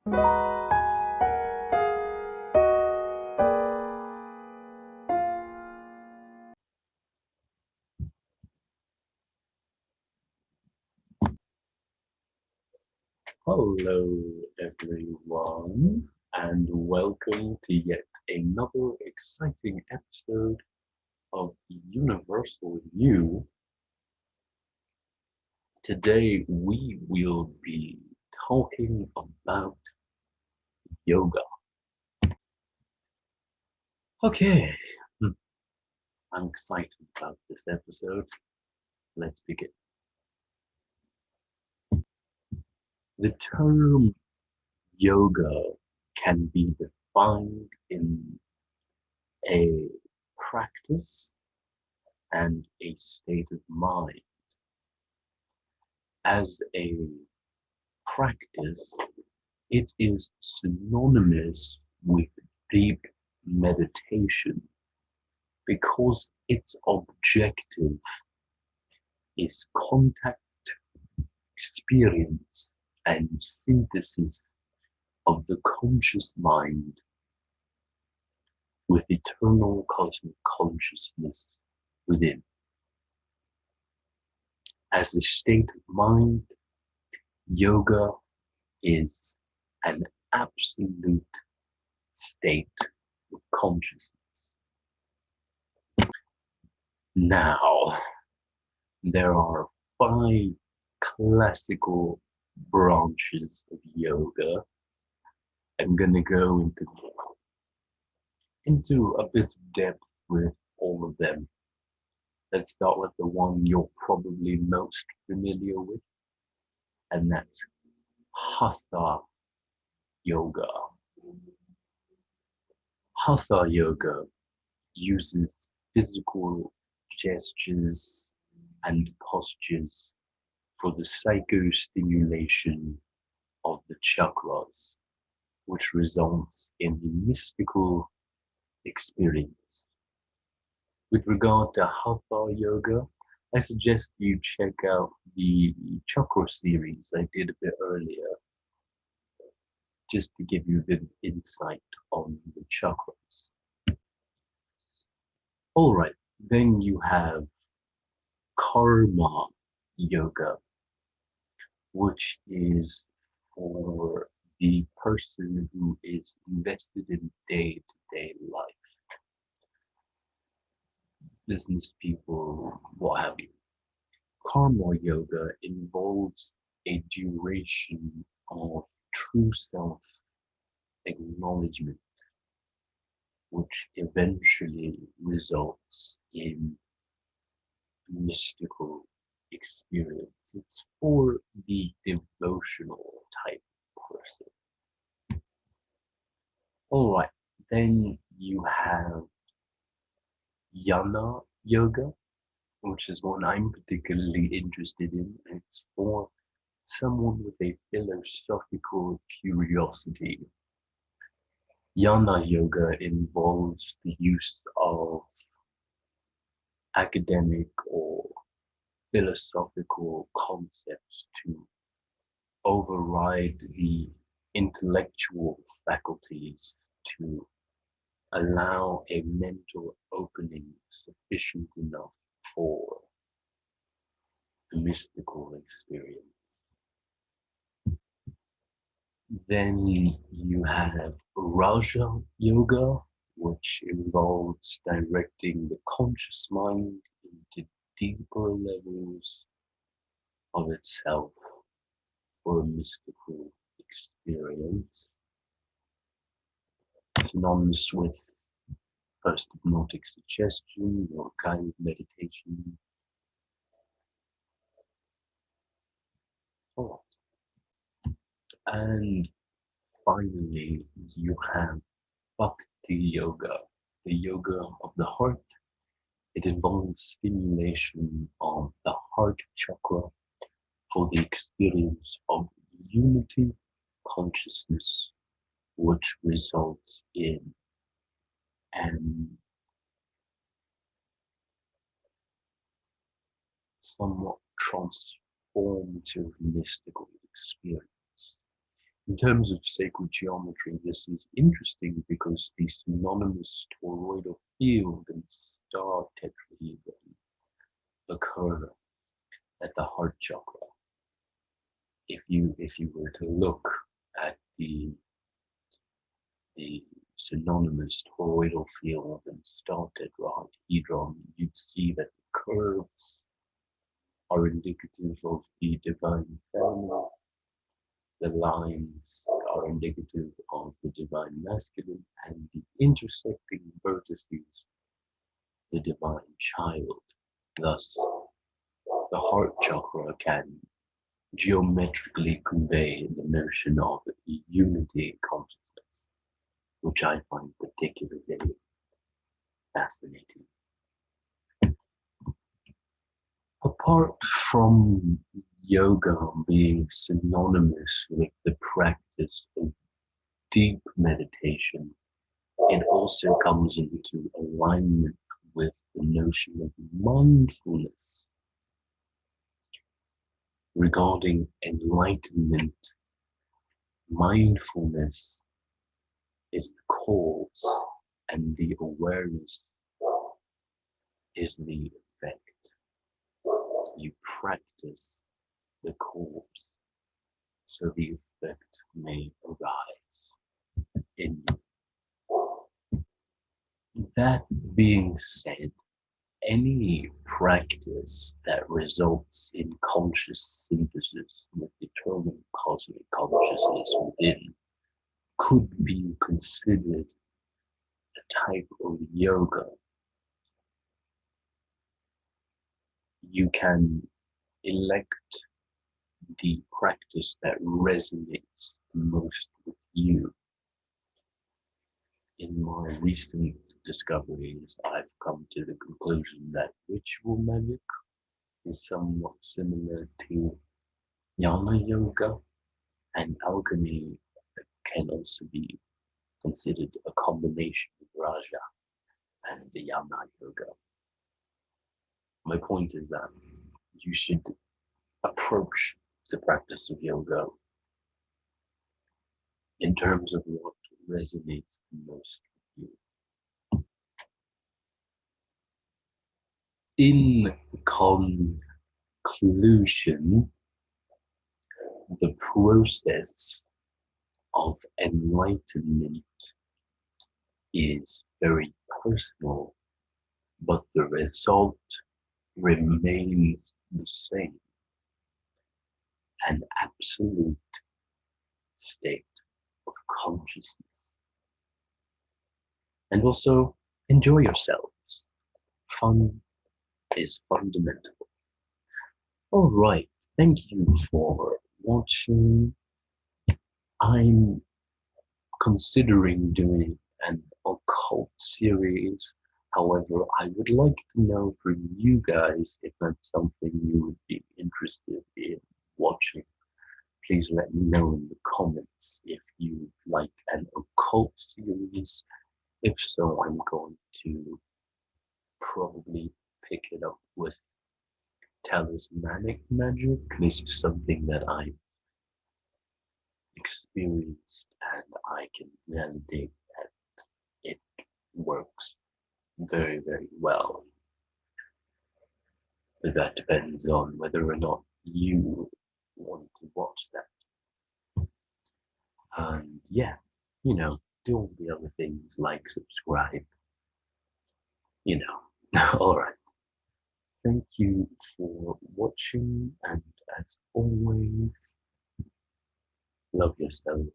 Hello, everyone, and welcome to yet another exciting episode of Universal You. Today, we will be talking about yoga. Okay, I'm excited about this episode. Let's begin. The term yoga can be defined in a practice and a state of mind. As a practice, it is synonymous with deep meditation because its objective is contact, experience, and synthesis of the conscious mind with eternal cosmic consciousness within. As a state of mind, yoga is an absolute state of consciousness. Now, there are 5 classical branches of yoga. I'm gonna go into a bit of depth with all of them. Let's start with the one you're probably most familiar with, and that's Hatha Yoga. Hatha Yoga uses physical gestures and postures for the psychostimulation of the chakras, which results in a mystical experience. With regard to Hatha Yoga, I suggest you check out the chakra series I did a bit earlier, just to give you a bit of insight on the chakras. All right, then you have Karma Yoga, which is for the person who is invested in day-to-day life, business people, what have you. Karma Yoga involves a duration of true self acknowledgement, which eventually results in mystical experience. It's for the devotional type person. All right, then you have Jnana Yoga, which is one I'm particularly interested in. It's for someone with a philosophical curiosity. Jnana Yoga involves the use of academic or philosophical concepts to override the intellectual faculties to allow a mental opening sufficient enough for the mystical experience. Then you have Raja Yoga, which involves directing the conscious mind into deeper levels of itself for a mystical experience. Synonymous with first hypnotic suggestion or guided meditation. Oh. And finally, you have Bhakti Yoga, the yoga of the heart. It involves stimulation of the heart chakra for the experience of unity consciousness, which results in an somewhat transformative mystical experience. In terms of sacred geometry, this is interesting because the synonymous toroidal field and star tetrahedron occur at the heart chakra. If you were to look at the synonymous toroidal field and star tetrahedron, you'd see that the curves are indicative of the divine feminine. The lines are indicative of the divine masculine, and the intersecting vertices, the divine child. Thus, the heart chakra can geometrically convey the notion of unity consciousness, which I find particularly fascinating. Apart from yoga being synonymous with the practice of deep meditation, it also comes into alignment with the notion of mindfulness. Regarding enlightenment, mindfulness is the cause and the awareness is the effect. You practice the cause so the effect may arise in you. That being said, any practice that results in conscious synthesis with determined cosmic consciousness within could be considered a type of yoga. You can elect the practice that resonates the most with you. In my recent discoveries, I've come to the conclusion that ritual magic is somewhat similar to Hatha Yoga, and alchemy can also be considered a combination of Raja and the Hatha Yoga. My point is that you should approach the practice of yoga in terms of what resonates the most with you. In conclusion, the process of enlightenment is very personal, but the result remains the same, an absolute state of consciousness. And also, enjoy yourselves. Fun is fundamental. All right, thank you for watching. I'm considering doing an occult series. However, I would like to know from you guys if that's something you would be interested in watching. Please let me know in the comments if you like an occult series. If so, I'm going to probably pick it up with talismanic magic. This is something that I've experienced and I can validate that it works very, very well. But that depends on whether or not you want to watch that. And yeah, do all the other things like subscribe, Alright. Thank you for watching, and as always, love yourself.